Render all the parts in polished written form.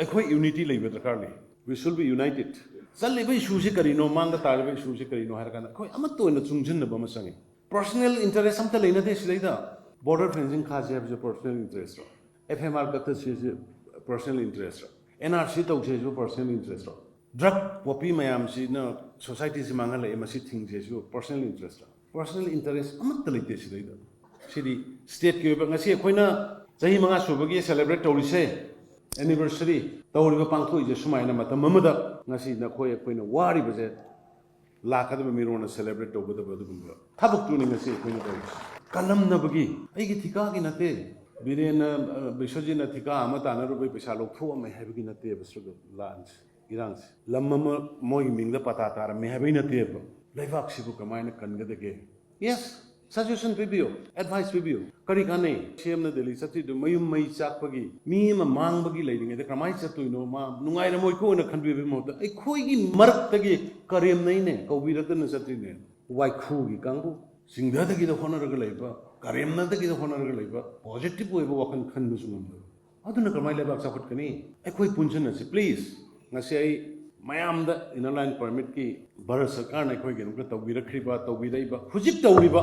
अखोई यूनिटी लेबे दरकार ले वी शुड बी यूनाइटेड चलिबे इशू से करिनो मांग तारबे इशू से करिनो हर काना अखोई अमत तो न चुंगजन बम संगे पर्सनल इंटरेस्ट हम त लेना दे सिदा बॉर्डर फेंसिंग खाजे है पर्सनल इंटरेस्ट एफएमआर कत से पर्सनल इंटरेस्ट एनआरसी तो से personal interest drug Poppy ma'am से न सोसाइटी से मांग ले मसी थिंग से पर्सनल इंटरेस्ट अमत लेते सिदा सिदी स्टेट के ngasi अखोइना चही मंगा सुबगी सेलिब्रेट तौरिसे एनिवर्सरी तौरिबा पांगथोइजे सुमाइना मतम ममदा ngasi नखोय अखोइना वारी बजे लाखदब मिरोना सेलिब्रेट तौबदब दुगुंबा थबक तुनि ngasi अखोइना तौरि कलम नबगी आइगी थिका की नते बिरेन बिसोजी न थिका अमा तानरुबै पैसा लौथो अमे हैबगी नते बसुग लांस इरांस लम्म मोय मिंगदा पता तार मे हैबै नते लेबाक सिबु कमाइना कनगदगे यस सजेशन पीबियो एडवाइस पीबियो करी काने सेमना दिल्ली सती दु मयुम मई चाकपगी मी म मांगबगी लेदिंगे द क्रमाइ चतुइनो मा नुंगाइर मोय को न खनबिबे मोद ऐ खोइगी मरक्तगी करेम नैने कौबिरतन सत्रिने वाइखुगी कांगु सिंगदगी द होनरग लेबा करेमनदगी द होनरग लेबा पॉजिटिव ओइबो वखन खनबु सुमन अदुन क्रमाइ लेबाक चाखटकनी ऐ खोइ पुंसन से please ngasi ai mayam da inline permit ki bharat sarkar na khoi genu tawbirakhriba tawbidaiba hujik tawriba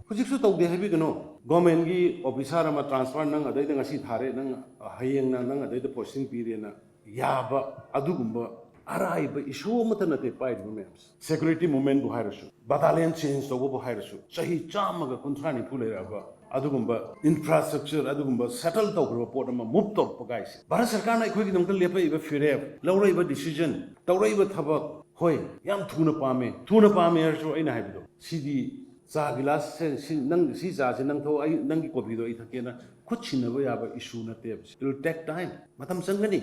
hujik su tawde habi gano government gi officer ama transfer nang adai da ngasi thare nang hayeng nang adai da posting period na yaba adugumba arai ba issue mata na te pai du mems security movement bu hairasu battalion change to bu hairasu sahi chama ga kunthani phule ba adugumba infrastructure adugumba settle tawgro port ama move to pagaise bharat sarkar na khoi gi dong lepai ba fire laurai ba decision tawrai ba thabak hoi yam thuna pame arso aina haibido sidi cha glass se nang si cha se nang tho ai nang gi coffee do ai thake na khut chinna ba ya ba issue na te it will take time matam sangani